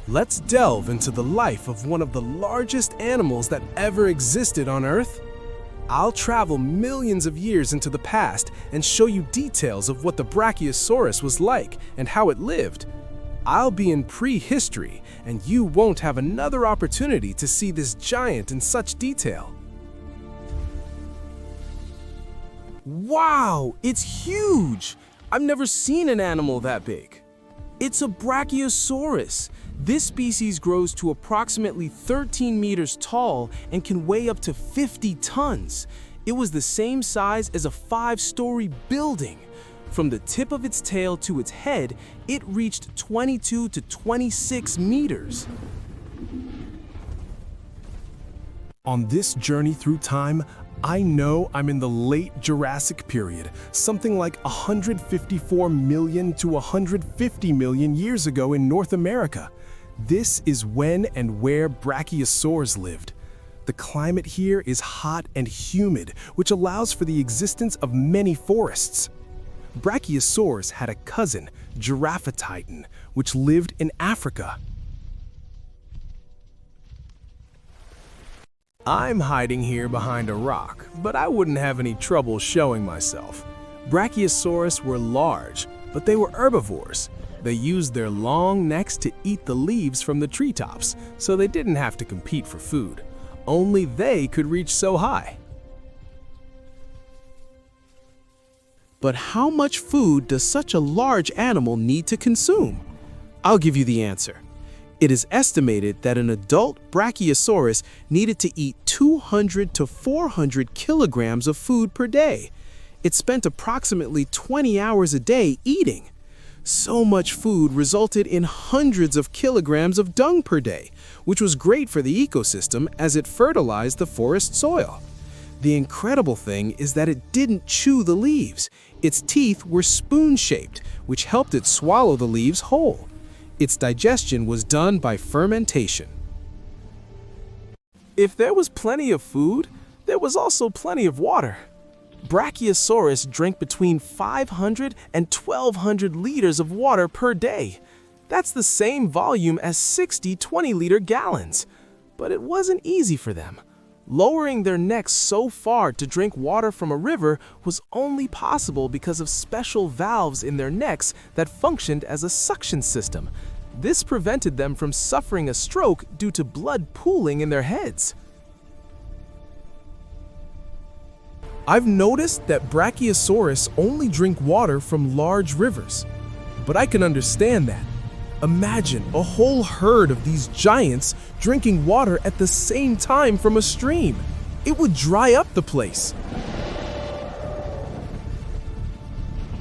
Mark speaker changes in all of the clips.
Speaker 1: Let's delve into the life of one of the largest animals that ever existed on Earth. I'll travel millions of years into the past and show you details of what the Brachiosaurus was like and how it lived. I'll be in prehistory, and you won't have another opportunity to see this giant in such detail. Wow, it's huge! I've never seen an animal that big. It's a Brachiosaurus. This species grows to approximately 13 meters tall and can weigh up to 50 tons. It was the same size as a 5-story building. From the tip of its tail to its head, it reached 22 to 26 meters. On this journey through time, I know I'm in the late Jurassic Period, something like 154 million to 150 million years ago in North America. This is when and where brachiosaurs lived. The climate here is hot and humid, which allows for the existence of many forests. Brachiosaurs had a cousin, Giraffatitan, which lived in Africa. I'm hiding here behind a rock, but I wouldn't have any trouble showing myself. Brachiosaurus were large, but they were herbivores. They used their long necks to eat the leaves from the treetops, so they didn't have to compete for food. Only they could reach so high. But how much food does such a large animal need to consume? I'll give you the answer. It is estimated that an adult Brachiosaurus needed to eat 200 to 400 kilograms of food per day. It spent approximately 20 hours a day eating. So much food resulted in hundreds of kilograms of dung per day, which was great for the ecosystem as it fertilized the forest soil. The incredible thing is that it didn't chew the leaves. Its teeth were spoon-shaped, which helped it swallow the leaves whole. Its digestion was done by fermentation. If there was plenty of food, there was also plenty of water. Brachiosaurus drank between 500 and 1,200 liters of water per day. That's the same volume as 60 20-liter gallons. But it wasn't easy for them. Lowering their necks so far to drink water from a river was only possible because of special valves in their necks that functioned as a suction system. This prevented them from suffering a stroke due to blood pooling in their heads. I've noticed that Brachiosaurus only drink water from large rivers, but I can understand that. Imagine a whole herd of these giants drinking water at the same time from a stream. It would dry up the place.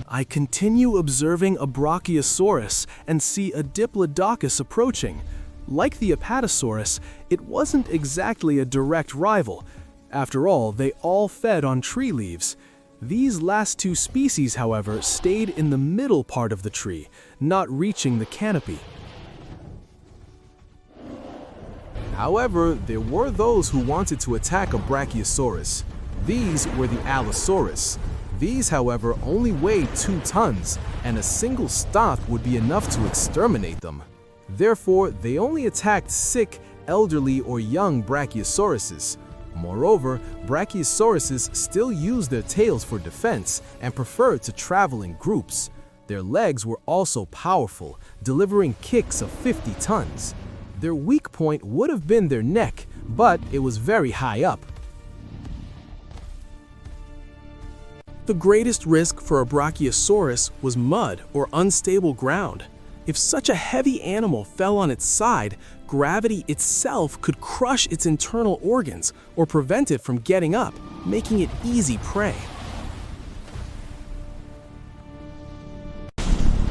Speaker 1: I continue observing a Brachiosaurus and see a Diplodocus approaching. Like the Apatosaurus, it wasn't exactly a direct rival. After all, they all fed on tree leaves. These last two species, however, stayed in the middle part of the tree, not reaching the canopy. However, there were those who wanted to attack a Brachiosaurus. These were the Allosaurus. These, however, only weighed 2 tons, and a single stomp would be enough to exterminate them. Therefore, they only attacked sick, elderly, or young Brachiosauruses. Moreover, Brachiosauruses still use their tails for defense and prefer to travel in groups. Their legs were also powerful, delivering kicks of 50 tons. Their weak point would have been their neck, but it was very high up. The greatest risk for a Brachiosaurus was mud or unstable ground. If such a heavy animal fell on its side, gravity itself could crush its internal organs or prevent it from getting up, making it easy prey.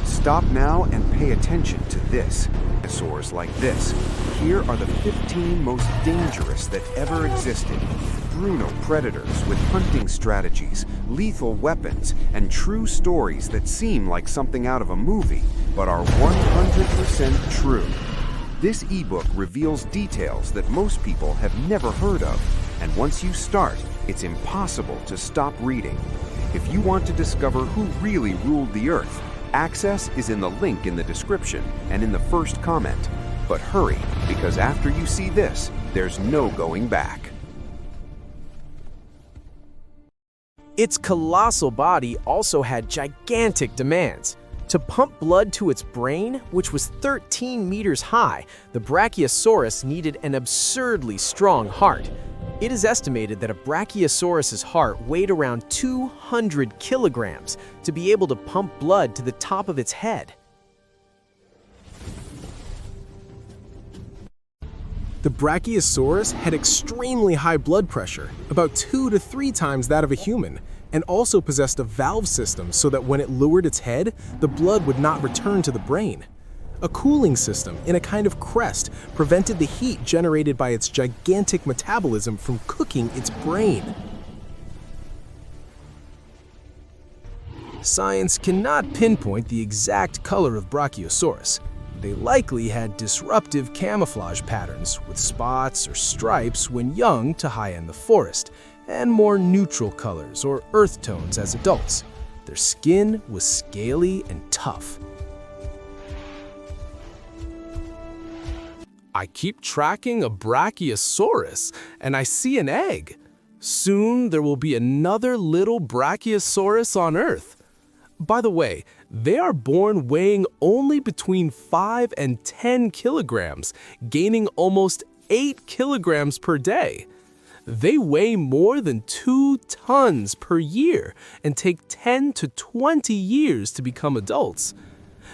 Speaker 2: Stop now and pay attention to this. Dinosaurs like this. Here are the 15 most dangerous that ever existed. Brutal predators with hunting strategies, lethal weapons, and true stories that seem like something out of a movie, but are 100% true. This ebook reveals details that most people have never heard of, and once you start, it's impossible to stop reading. If you want to discover who really ruled the Earth, access is in the link in the description and in the first comment. But hurry, because after you see this, there's no going back.
Speaker 3: Its colossal body also had gigantic demands. To pump blood to its brain, which was 13 meters high, the Brachiosaurus needed an absurdly strong heart. It is estimated that a Brachiosaurus's heart weighed around 200 kilograms to be able to pump blood to the top of its head.
Speaker 4: The Brachiosaurus had extremely high blood pressure, about 2 to 3 times that of a human, and also possessed a valve system so that when it lowered its head, the blood would not return to the brain. A cooling system in a kind of crest prevented the heat generated by its gigantic metabolism from cooking its brain.
Speaker 1: Science cannot pinpoint the exact color of Brachiosaurus. They likely had disruptive camouflage patterns with spots or stripes when young to high in the forest, and more neutral colors or earth tones as adults. Their skin was scaly and tough. I keep tracking a Brachiosaurus, and I see an egg. Soon there will be another little Brachiosaurus on Earth. By the way, they are born weighing only between 5 and 10 kilograms, gaining almost 8 kilograms per day. They weigh more than 2 tons per year and take 10 to 20 years to become adults.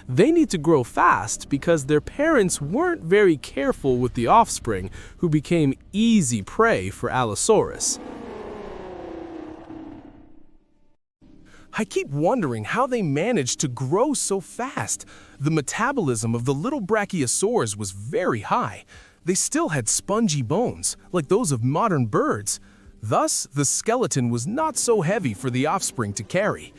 Speaker 1: They need to grow fast because their parents weren't very careful with the offspring, who became easy prey for Allosaurus. I keep wondering how they managed to grow so fast. The metabolism of the little Brachiosaurs was very high. They still had spongy bones, like those of modern birds. Thus, the skeleton was not so heavy for the offspring to carry.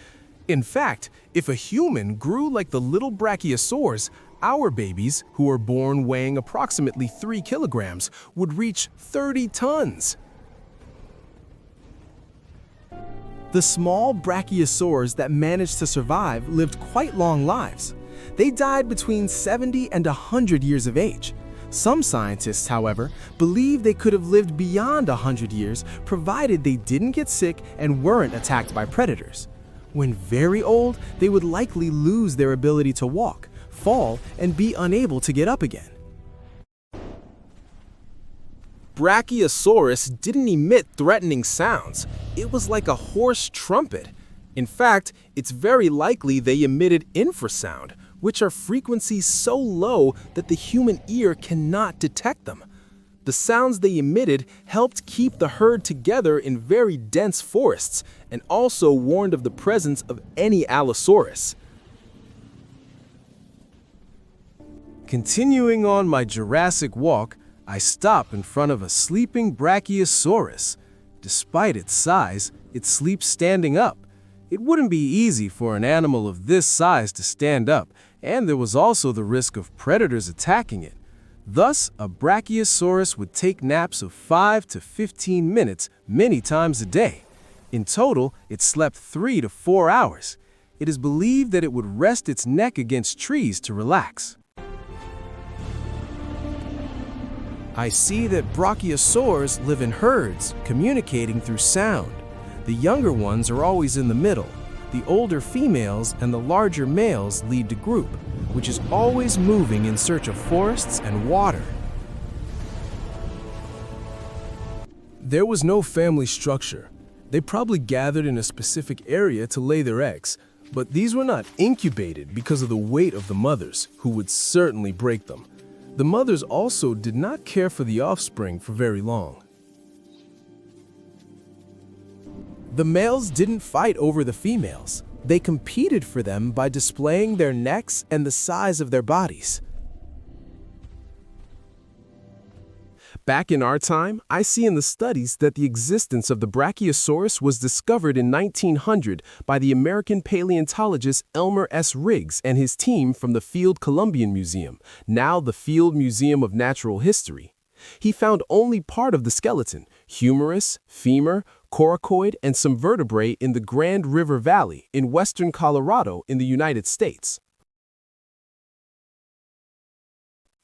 Speaker 1: In fact, if a human grew like the little Brachiosaurs, our babies, who are born weighing approximately 3 kilograms, would reach 30 tons.
Speaker 5: The small brachiosaurs that managed to survive lived quite long lives. They died between 70 and 100 years of age. Some scientists, however, believe they could have lived beyond 100 years provided they didn't get sick and weren't attacked by predators. When very old, they would likely lose their ability to walk, fall, and be unable to get up again.
Speaker 1: Brachiosaurus didn't emit threatening sounds. It was like a hoarse trumpet. In fact, it's very likely they emitted infrasound, which are frequencies so low that the human ear cannot detect them. The sounds they emitted helped keep the herd together in very dense forests and also warned of the presence of any Allosaurus. Continuing on my Jurassic walk, I stop in front of a sleeping Brachiosaurus. Despite its size, it sleeps standing up. It wouldn't be easy for an animal of this size to stand up, and there was also the risk of predators attacking it. Thus, a Brachiosaurus would take naps of 5 to 15 minutes many times a day. In total, it slept 3 to 4 hours. It is believed that it would rest its neck against trees to relax. I see that Brachiosaurs live in herds, communicating through sound. The younger ones are always in the middle. The older females and the larger males lead the group, which is always moving in search of forests and water. There was no family structure. They probably gathered in a specific area to lay their eggs, but these were not incubated because of the weight of the mothers, who would certainly break them. The mothers also did not care for the offspring for very long. The males didn't fight over the females. They competed for them by displaying their necks and the size of their bodies. Back in our time, I see in the studies that the existence of the Brachiosaurus was discovered in 1900 by the American paleontologist Elmer S. Riggs and his team from the Field Columbian Museum, now the Field Museum of Natural History. He found only part of the skeleton, humerus, femur, coracoid, and some vertebrae in the Grand River Valley in western Colorado in the United States.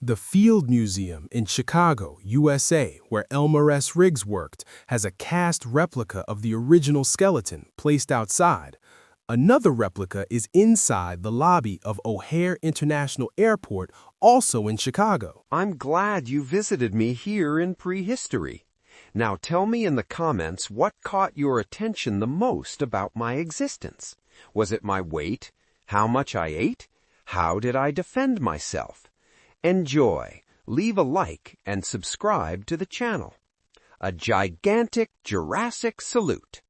Speaker 4: The Field Museum in Chicago, USA, where Elmer S. Riggs worked, has a cast replica of the original skeleton placed outside. Another replica is inside the lobby of O'Hare International Airport, also in Chicago.
Speaker 2: I'm glad you visited me here in prehistory. Now tell me in the comments what caught your attention the most about my existence. Was it my weight? How much I ate? How did I defend myself? Enjoy, leave a like, and subscribe to the channel. A gigantic Jurassic salute.